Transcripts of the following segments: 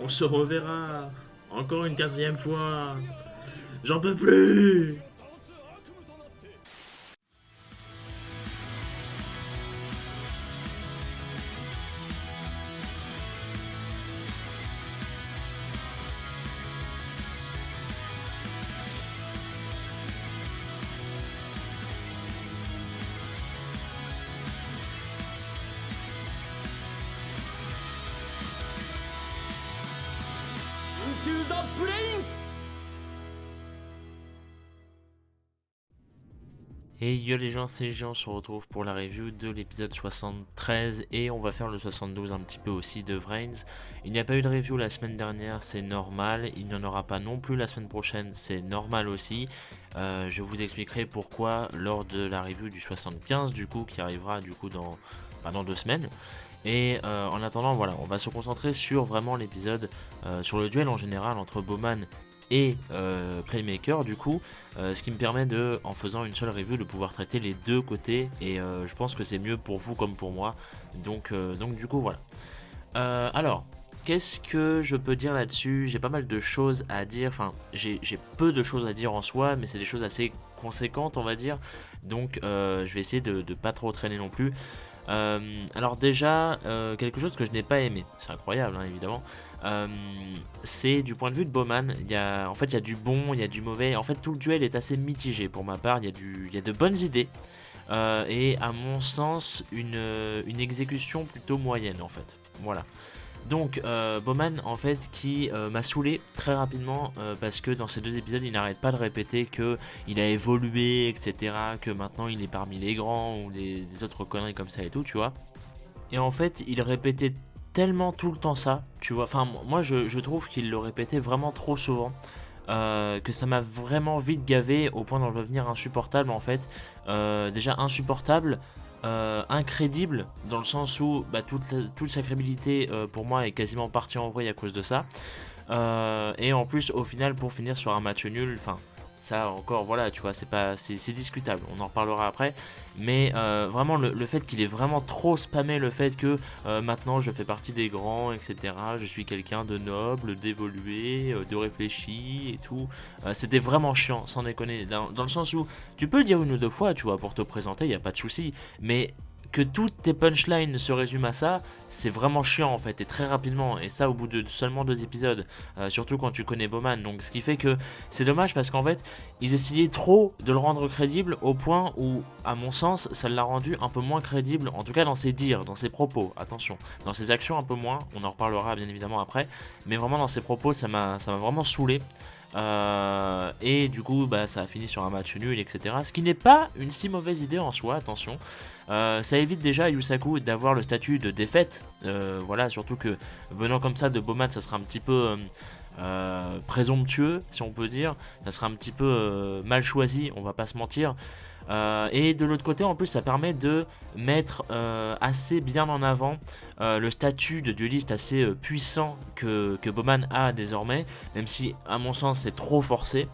On se reverra. Encore une quatrième fois. J'en peux plus. To the brains! Et yo les gens, c'est Jean, on se retrouve pour la review de l'épisode 73 et on va faire le 72 un petit peu aussi de Vrains. Il n'y a pas eu de review la semaine dernière, c'est normal, il n'y en aura pas non plus la semaine prochaine, c'est normal aussi. Je vous expliquerai pourquoi lors de la review du 75 du coup, qui arrivera du coup dans 2 semaines. Et en attendant, voilà, on va se concentrer sur vraiment l'épisode, sur le duel en général entre Bowman et Playmaker du coup, ce qui me permet de, en faisant une seule review, de pouvoir traiter les deux côtés et je pense que c'est mieux pour vous comme pour moi, donc du coup voilà. Alors, qu'est-ce que je peux dire là-dessus? J'ai pas mal de choses à dire, enfin j'ai peu de choses à dire en soi, mais c'est des choses assez conséquentes on va dire, donc je vais essayer de pas trop traîner non plus. Alors déjà, quelque chose que je n'ai pas aimé, c'est incroyable hein, évidemment, c'est du point de vue de Bowman. En fait il y a du bon, il y a du mauvais, en fait tout le duel est assez mitigé pour ma part, il y a de bonnes idées, et à mon sens une exécution plutôt moyenne en fait, voilà. Donc Bowman en fait qui m'a saoulé très rapidement, parce que dans ces deux épisodes il n'arrête pas de répéter que il a évolué etc, que maintenant il est parmi les grands ou des autres conneries comme ça et tout tu vois. Et en fait il répétait tellement tout le temps ça tu vois, enfin moi je trouve qu'il le répétait vraiment trop souvent, que ça m'a vraiment vite gavé au point d'en devenir insupportable en fait. Déjà insupportable, incrédible dans le sens où bah, toute sa crédibilité pour moi est quasiment partie en vrille à cause de ça. Et en plus au final pour finir sur un match nul, enfin ça encore voilà tu vois c'est discutable, on en reparlera après, mais vraiment le fait qu'il ait vraiment trop spammé le fait que maintenant je fais partie des grands etc, je suis quelqu'un de noble, d'évolué, de réfléchi et tout, c'était vraiment chiant sans déconner, dans le sens où tu peux le dire une ou deux fois tu vois pour te présenter, il n'y a pas de souci, mais que toutes tes punchlines se résument à ça, c'est vraiment chiant en fait, et très rapidement, et ça au bout de seulement 2 épisodes, surtout quand tu connais Bowman, donc ce qui fait que c'est dommage parce qu'en fait, ils essayaient trop de le rendre crédible au point où, à mon sens, ça l'a rendu un peu moins crédible, en tout cas dans ses dires, dans ses propos, attention, dans ses actions un peu moins, on en reparlera bien évidemment après, mais vraiment dans ses propos, ça m'a vraiment saoulé. Et du coup bah, ça a fini sur un match nul etc, ce qui n'est pas une si mauvaise idée en soi, attention. Ça évite déjà à Yusaku d'avoir le statut de défaite, voilà, surtout que venant comme ça de Bowman ça sera un petit peu présomptueux si on peut dire, ça sera un petit peu mal choisi, on va pas se mentir. Et de l'autre côté en plus ça permet de mettre assez bien en avant le statut de dueliste assez puissant que Bowman a désormais, même si à mon sens c'est trop forcé.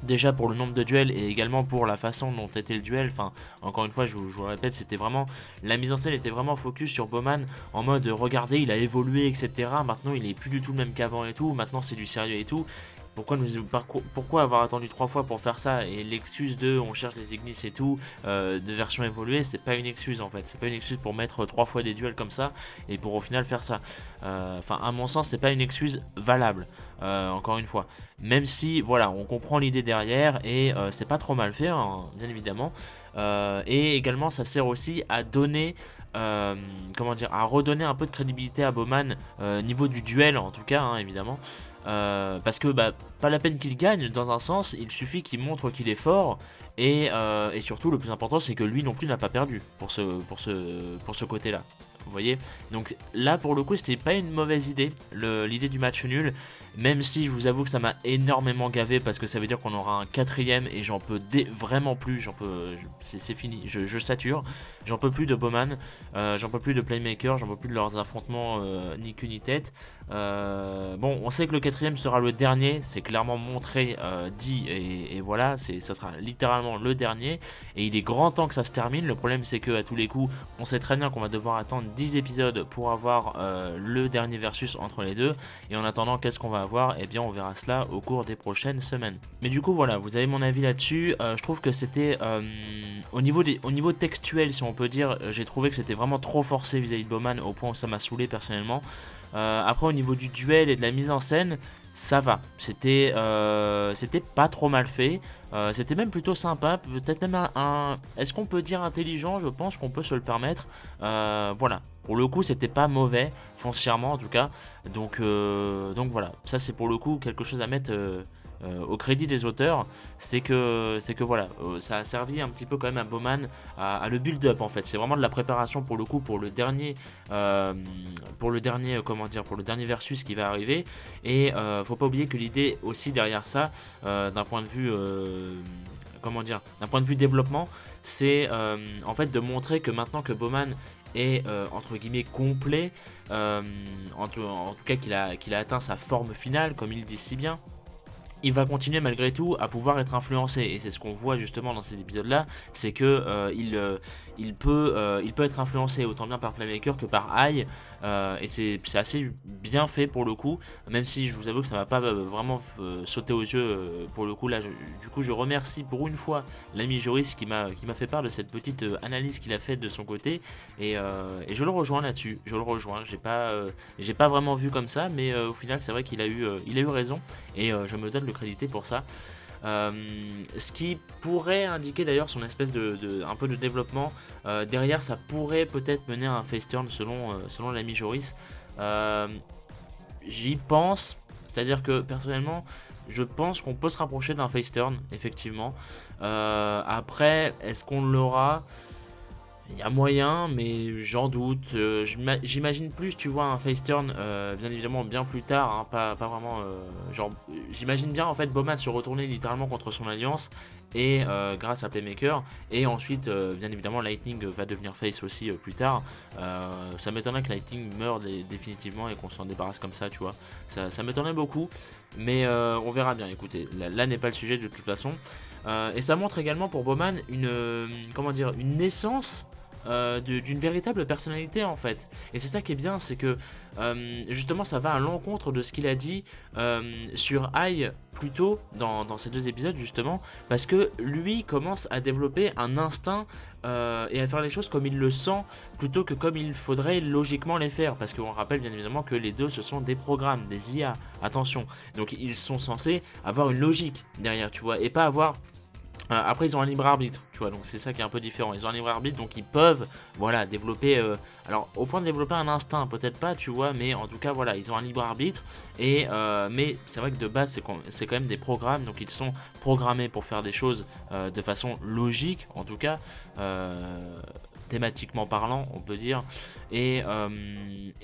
Déjà pour le nombre de duels et également pour la façon dont était le duel, enfin encore une fois je vous le répète, c'était vraiment, la mise en scène était vraiment focus sur Bowman en mode regardez il a évolué etc, maintenant il est plus du tout le même qu'avant et tout, maintenant c'est du sérieux et tout. Pourquoi avoir attendu 3 fois pour faire ça, et l'excuse de on cherche les Ignis et tout, de version évoluée, c'est pas une excuse en fait, c'est pas une excuse pour mettre 3 fois des duels comme ça et pour au final faire ça. Enfin à mon sens c'est pas une excuse valable, encore une fois, même si voilà on comprend l'idée derrière et c'est pas trop mal fait hein, bien évidemment. Et également ça sert aussi à donner, comment dire, à redonner un peu de crédibilité à Bowman, niveau du duel en tout cas hein, évidemment. Parce que bah, pas la peine qu'il gagne dans un sens, il suffit qu'il montre qu'il est fort, et surtout le plus important c'est que lui non plus n'a pas perdu pour ce côté là, vous voyez. Donc là pour le coup c'était pas une mauvaise idée, l'idée du match nul, même si je vous avoue que ça m'a énormément gavé parce que ça veut dire qu'on aura un quatrième et j'en peux vraiment plus, c'est fini, je sature, j'en peux plus de Bowman, j'en peux plus de Playmaker, j'en peux plus de leurs affrontements ni queue ni tête. Bon, on sait que le quatrième sera le dernier, c'est clairement montré, dit, et voilà, ça sera littéralement le dernier, et il est grand temps que ça se termine. Le problème c'est que à tous les coups, on sait très bien qu'on va devoir attendre 10 épisodes pour avoir le dernier versus entre les deux, et en attendant, qu'est-ce qu'on va avoir? Eh bien, on verra cela au cours des prochaines semaines. Mais du coup, voilà, vous avez mon avis là-dessus. Je trouve que c'était, au niveau textuel, si on peut dire, j'ai trouvé que c'était vraiment trop forcé vis-à-vis de Bowman, au point où ça m'a saoulé personnellement. Après, au niveau du duel et de la mise en scène, ça va. C'était pas trop mal fait. C'était même plutôt sympa. Peut-être même est-ce qu'on peut dire intelligent? Je pense qu'on peut se le permettre. Voilà. Pour le coup, c'était pas mauvais, foncièrement en tout cas. Donc voilà. Ça, c'est pour le coup quelque chose à mettre au crédit des auteurs, c'est que voilà, ça a servi un petit peu quand même à Bowman à le build-up en fait. C'est vraiment de la préparation pour le coup pour le dernier comment dire, pour le dernier versus qui va arriver. Et faut pas oublier que l'idée aussi derrière ça, d'un point de vue comment dire, d'un point de vue développement, c'est en fait de montrer que maintenant que Bowman est entre guillemets complet, en tout cas qu'il a atteint sa forme finale comme il dit si bien, il va continuer malgré tout à pouvoir être influencé, et c'est ce qu'on voit justement dans ces épisodes là, c'est que il peut être influencé autant bien par Playmaker que par AI, et c'est assez bien fait pour le coup, même si je vous avoue que ça m'a pas vraiment sauté aux yeux pour le coup là. Du coup je remercie pour une fois l'ami Joris qui m'a fait part de cette petite analyse qu'il a faite de son côté, et je le rejoins là-dessus, j'ai pas vraiment vu comme ça, mais au final c'est vrai qu'il a eu raison, et je me donne le crédité pour ça. Ce qui pourrait indiquer d'ailleurs son espèce un peu de développement. Derrière, ça pourrait peut-être mener à un face turn selon l'ami Joris. J'y pense, c'est-à-dire que personnellement, je pense qu'on peut se rapprocher d'un face turn, effectivement. Après, est-ce qu'on l'aura? Il y a moyen, mais j'en doute. J'imagine plus, tu vois, un face turn, bien évidemment, bien plus tard, hein, pas vraiment. Genre, j'imagine bien en fait Bowman se retourner littéralement contre son alliance, et grâce à Playmaker, et ensuite, bien évidemment, Lightning va devenir face aussi plus tard. Ça m'étonnerait que Lightning meure définitivement et qu'on s'en débarrasse comme ça, tu vois. Ça m'étonnerait beaucoup, mais on verra bien. Écoutez, là n'est pas le sujet de toute façon. Et ça montre également pour Bowman comment dire, une naissance d'une véritable personnalité en fait. Et c'est ça qui est bien, c'est que justement ça va à l'encontre de ce qu'il a dit sur AI plus tôt dans ces deux épisodes, justement, parce que lui commence à développer un instinct et à faire les choses comme il le sent plutôt que comme il faudrait logiquement les faire, parce qu'on rappelle bien évidemment que les deux ce sont des programmes, des IA, attention, donc ils sont censés avoir une logique derrière, tu vois, et pas avoir après ils ont un libre arbitre, tu vois, donc c'est ça qui est un peu différent. Ils ont un libre arbitre, donc ils peuvent, voilà, développer, alors au point de développer un instinct, peut-être pas, tu vois, mais en tout cas, voilà, ils ont un libre arbitre, et mais c'est vrai que de base c'est quand même des programmes, donc ils sont programmés pour faire des choses de façon logique, en tout cas, thématiquement parlant, on peut dire. Et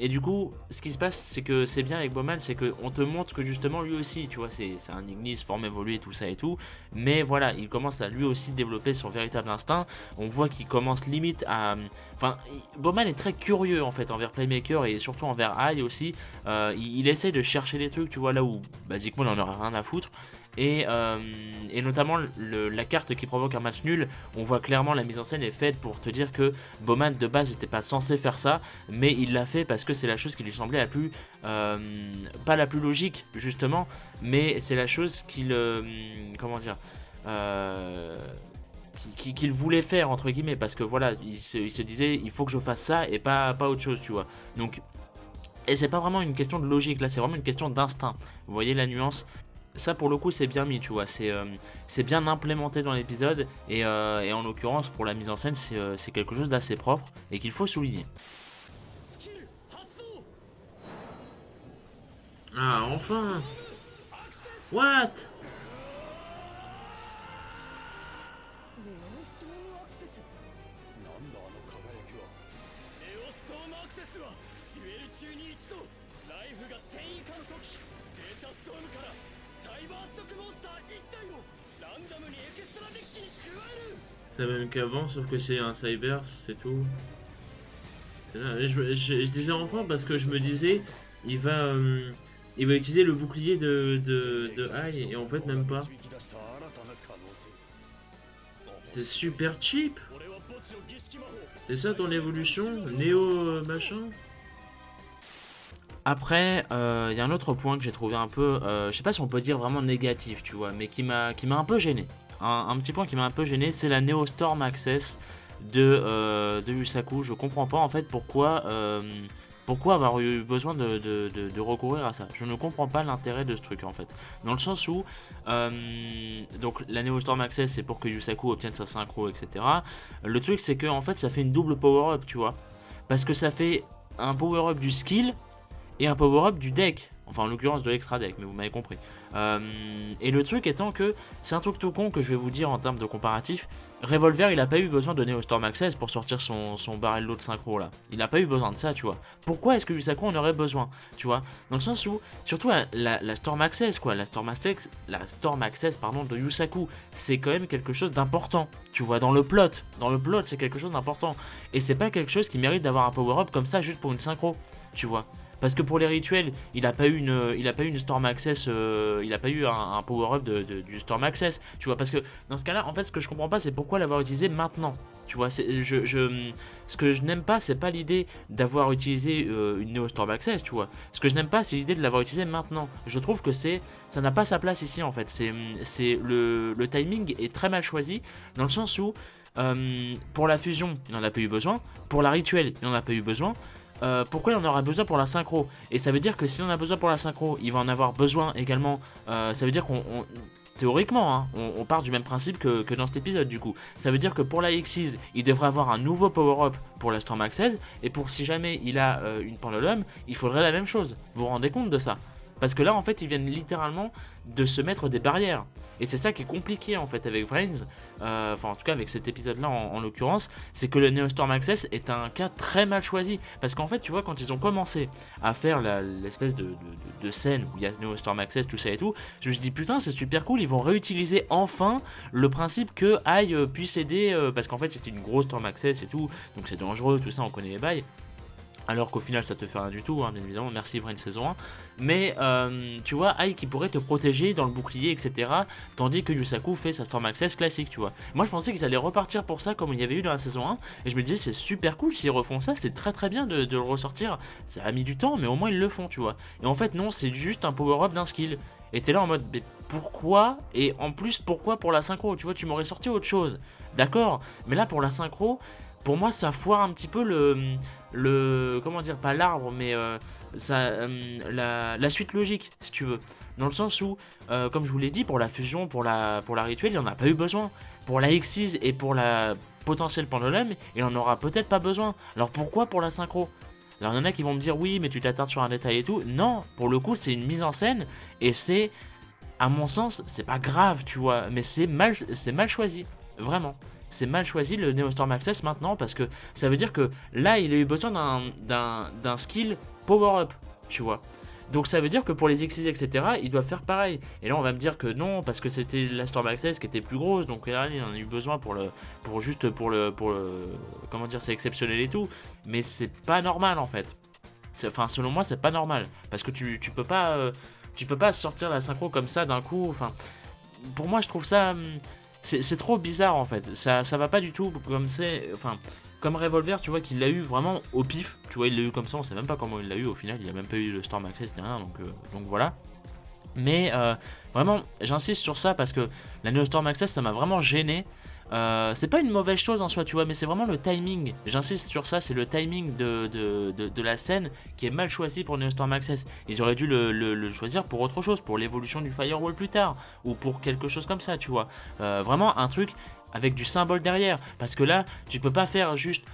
du coup, ce qui se passe, c'est que c'est bien avec Bowman, c'est qu'on te montre que justement lui aussi, tu vois, c'est un Ignis, forme évoluée, tout ça et tout, mais voilà, il commence à lui aussi développer son véritable instinct. On voit qu'il commence limite à... Enfin, Bowman est très curieux en fait envers Playmaker et surtout envers AI aussi. Il essaie de chercher des trucs, tu vois, là où basiquement il en aurait rien à foutre. Et notamment la carte qui provoque un match nul, on voit clairement la mise en scène est faite pour te dire que Bowman de base n'était pas censé faire ça, mais il l'a fait parce que c'est la chose qui lui semblait la plus, pas la plus logique justement, mais c'est la chose qu'il, comment dire, qu'il voulait faire entre guillemets, parce que voilà, il se disait il faut que je fasse ça et pas autre chose, tu vois. Donc, et c'est pas vraiment une question de logique, là c'est vraiment une question d'instinct. Vous voyez la nuance? Ça pour le coup c'est bien mis, tu vois, c'est bien implémenté dans l'épisode, et en l'occurrence pour la mise en scène c'est quelque chose d'assez propre et qu'il faut souligner. Ah enfin. What? C'est même qu'avant, sauf que c'est un cyber, c'est tout. C'est là. Je disais enfant parce que je me disais, il va, euh, il va utiliser le bouclier de Ai, et en fait, même pas. C'est super cheap. C'est ça ton évolution, Néo machin. Après, il y a un autre point que j'ai trouvé un peu, je sais pas si on peut dire vraiment négatif, tu vois, mais qui m'a un peu gêné. Un petit point qui m'a un peu gêné, c'est la Neo Storm Access de Yusaku. Je comprends pas en fait pourquoi avoir eu besoin de recourir à ça. Je ne comprends pas l'intérêt de ce truc en fait. Dans le sens où, donc la Neo Storm Access c'est pour que Yusaku obtienne sa synchro, etc. Le truc c'est que en fait ça fait une double power-up, tu vois. Parce que ça fait un power-up du skill et un power-up du deck. Enfin, en l'occurrence de l'extra deck, mais vous m'avez compris. Et le truc étant que, c'est un truc tout con que je vais vous dire en termes de comparatif. Revolver, il a pas eu besoin de Neo Storm Access pour sortir son barrel load synchro là. Il a pas eu besoin de ça, tu vois. Pourquoi est-ce que Yusaku en aurait besoin, tu vois? Dans le sens où, surtout la Storm Access, quoi. La Storm Access, pardon, de Yusaku, c'est quand même quelque chose d'important. Tu vois, dans le plot, c'est quelque chose d'important. Et c'est pas quelque chose qui mérite d'avoir un power-up comme ça juste pour une synchro, tu vois. Parce que pour les rituels, il a pas eu une Storm Access, il a pas eu un power-up du Storm Access, tu vois. Parce que dans ce cas-là, en fait, ce que je comprends pas, c'est pourquoi l'avoir utilisé maintenant, tu vois. Ce que je n'aime pas, c'est pas l'idée d'avoir utilisé une Neo Storm Access, tu vois. Ce que je n'aime pas, c'est l'idée de l'avoir utilisé maintenant. Je trouve que ça n'a pas sa place ici, en fait. Le timing est très mal choisi, dans le sens où, pour la fusion, il n'en a pas eu besoin. Pour la rituel, il n'en a pas eu besoin. Pourquoi il en aura besoin pour la synchro? Et ça veut dire que si on a besoin pour la synchro, il va en avoir besoin également. Ça veut dire théoriquement, hein, on part du même principe que dans cet épisode du coup. Ça veut dire que pour la Xyz, il devrait avoir un nouveau power-up pour la Storm Access. Et pour si jamais il a une pendulum, il faudrait la même chose. Vous vous rendez compte de ça? Parce que là, en fait, ils viennent littéralement de se mettre des barrières. Et c'est ça qui est compliqué, en fait, avec Vrains. Enfin, en tout cas, avec cet épisode-là, en l'occurrence. C'est que le Neo Storm Access est un cas très mal choisi. Parce qu'en fait, tu vois, quand ils ont commencé à faire l'espèce de scène où il y a Neo Storm Access, tout ça et tout, je me suis dit, putain, c'est super cool. Ils vont réutiliser enfin le principe que Ai puisse aider. Parce qu'en fait, c'était une grosse Storm Access et tout. Donc c'est dangereux, tout ça, on connaît les bails. Alors qu'au final ça te fait rien du tout, hein, bien évidemment, merci Vrain saison 1. Mais tu vois, Ai qui pourrait te protéger dans le bouclier, etc. Tandis que Yusaku fait sa Storm Access classique, tu vois. Moi je pensais qu'ils allaient repartir pour ça comme il y avait eu dans la saison 1. Et je me disais c'est super cool s'ils refont ça, c'est très très bien de le ressortir. Ça a mis du temps mais au moins ils le font, tu vois. Et en fait non, c'est juste un power-up d'un skill. Et t'es là en mode mais pourquoi? Et en plus pourquoi pour la synchro? Tu vois, tu m'aurais sorti autre chose. D'accord, mais là pour la synchro, pour moi ça foire un petit peu comment dire, pas l'arbre mais la suite logique si tu veux, dans le sens où comme je vous l'ai dit, pour la fusion, pour la rituel, il n'y en a pas eu besoin. Pour la Xyz et pour la potentielle pendulum, il en aura peut-être pas besoin. Alors pourquoi pour la synchro? Alors il y en a qui vont me dire oui mais tu t'attardes sur un détail et tout. Non, pour le coup c'est une mise en scène et c'est, à mon sens, c'est pas grave, tu vois, mais c'est mal choisi, vraiment. C'est mal choisi le Neo Storm Access maintenant parce que ça veut dire que là il a eu besoin d'un skill power up, tu vois. Donc ça veut dire que pour les Xyz, etc., ils doivent faire pareil. Et là on va me dire que non, parce que c'était la Storm Access qui était plus grosse, donc là il en a eu besoin pour le comment dire, c'est exceptionnel et tout. Mais c'est pas normal en fait. Enfin selon moi c'est pas normal. Parce que tu peux pas sortir la synchro comme ça d'un coup. Enfin, pour moi je trouve ça... C'est trop bizarre en fait, ça va pas du tout comme Revolver, tu vois, qu'il l'a eu vraiment au pif, tu vois, il l'a eu comme ça, on sait même pas comment il l'a eu au final, il a même pas eu le Storm Access ni rien, donc voilà. Mais vraiment, j'insiste sur ça parce que la Neo Storm Access ça m'a vraiment gêné. C'est pas une mauvaise chose en soi, tu vois, mais c'est vraiment le timing. J'insiste sur ça, c'est le timing de la scène qui est mal choisi pour Neo Storm Access. Ils auraient dû le choisir pour autre chose, pour l'évolution du Firewall plus tard, ou pour quelque chose comme ça, tu vois. Vraiment un truc avec du symbole derrière, parce que là tu peux pas faire juste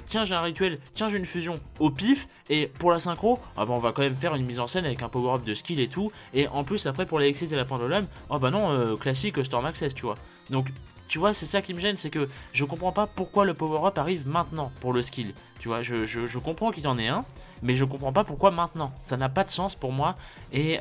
tiens j'ai un rituel, tiens j'ai une fusion au pif, et pour la synchro on va quand même faire une mise en scène avec un power up de skill et tout, et en plus après pour les Xyz et la pendulum, oh bah non, classique Storm Access, tu vois. Donc tu vois, c'est ça qui me gêne, c'est que je comprends pas pourquoi le power-up arrive maintenant pour le skill. Tu vois, je comprends qu'il y en ait un, mais je comprends pas pourquoi maintenant. Ça n'a pas de sens pour moi. Et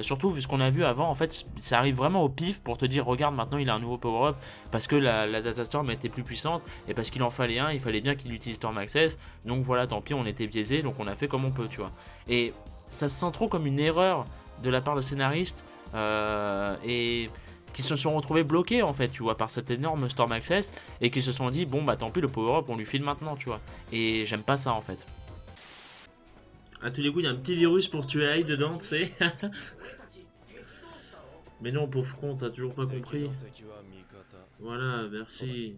surtout, vu ce qu'on a vu avant, en fait, ça arrive vraiment au pif pour te dire, regarde, maintenant il a un nouveau power-up parce que la Data Storm était plus puissante et parce qu'il en fallait un, il fallait bien qu'il utilise Storm Access. Donc voilà, tant pis, on était biaisé, donc on a fait comme on peut, tu vois. Et ça se sent trop comme une erreur de la part de scénaristes et qui se sont retrouvés bloqués en fait, tu vois, par cette énorme Storm Access et qui se sont dit bon bah tant pis, le power up on lui file maintenant, tu vois. Et j'aime pas ça en fait. À tous les coups, il y a un petit virus pour tuer AI dedans, tu sais. Mais non, pauvre con, t'as toujours pas compris. Voilà, merci.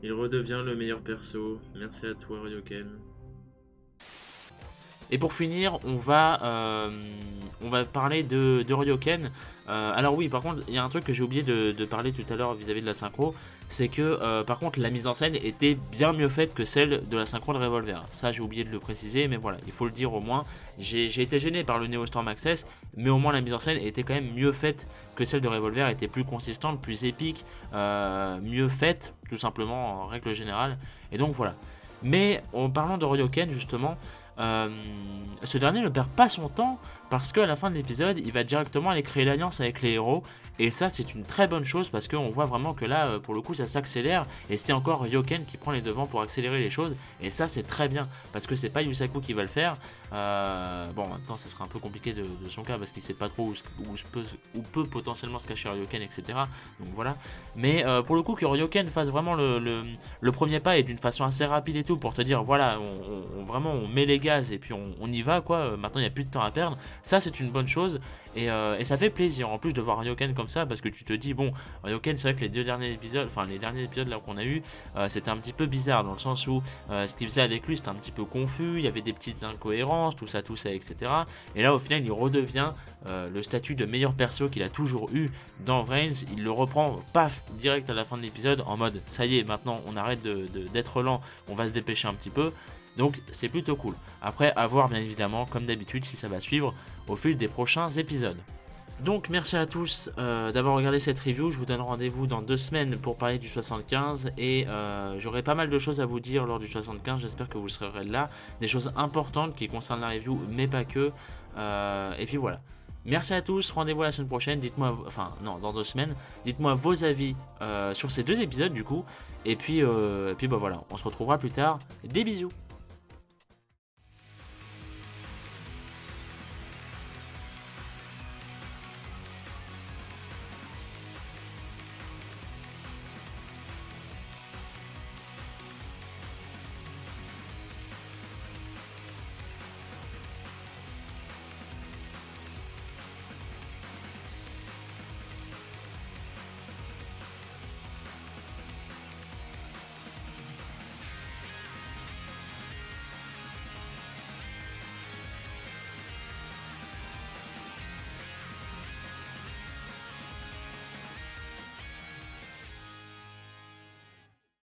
Il redevient le meilleur perso. Merci à toi, Ryoken. Et pour finir, on va parler de Ryoken. Alors oui, par contre, il y a un truc que j'ai oublié de parler tout à l'heure vis-à-vis de la synchro, c'est que par contre la mise en scène était bien mieux faite que celle de la synchro de Revolver. Ça j'ai oublié de le préciser, mais voilà, il faut le dire au moins. J'ai été gêné par le Neo Storm Access, mais au moins la mise en scène était quand même mieux faite que celle de Revolver, était plus consistante, plus épique, mieux faite, tout simplement en règle générale. Et donc voilà. Mais en parlant de Ryoken justement, ce dernier ne perd pas son temps parce qu'à la fin de l'épisode il va directement aller créer l'alliance avec les héros, et ça c'est une très bonne chose parce qu'on voit vraiment que là pour le coup ça s'accélère et c'est encore Ryoken qui prend les devants pour accélérer les choses, et ça c'est très bien parce que c'est pas Yusaku qui va le faire. Bon, en même temps ça sera un peu compliqué de son cas parce qu'il sait pas trop où peut potentiellement se cacher Ryoken, etc. Donc voilà, mais pour le coup que Ryoken fasse vraiment le premier pas et d'une façon assez rapide et tout pour te dire voilà, vraiment on met les gaz et puis on y va quoi, maintenant il n'y a plus de temps à perdre, ça c'est une bonne chose. Et ça fait plaisir en plus de voir Ryoken comme ça parce que tu te dis bon, Ryoken c'est vrai que les derniers épisodes là qu'on a eu, c'était un petit peu bizarre dans le sens où ce qu'il faisait avec lui c'était un petit peu confus, il y avait des petites incohérences, tout ça etc. Et là au final il redevient le statut de meilleur perso qu'il a toujours eu dans Vrains, il le reprend paf direct à la fin de l'épisode en mode ça y est, maintenant on arrête d'être lent, on va se dépêcher un petit peu. Donc c'est plutôt cool. Après, à voir bien évidemment, comme d'habitude, si ça va suivre au fil des prochains épisodes. Donc merci à tous d'avoir regardé cette review. Je vous donne rendez-vous dans 2 semaines pour parler du 75. Et j'aurai pas mal de choses à vous dire lors du 75. J'espère que vous serez là. Des choses importantes qui concernent la review, mais pas que. Et puis voilà. Merci à tous, rendez-vous la semaine prochaine, dites-moi, enfin non, dans 2 semaines, dites-moi vos avis sur ces 2 épisodes du coup, et puis bah voilà, on se retrouvera plus tard, des bisous.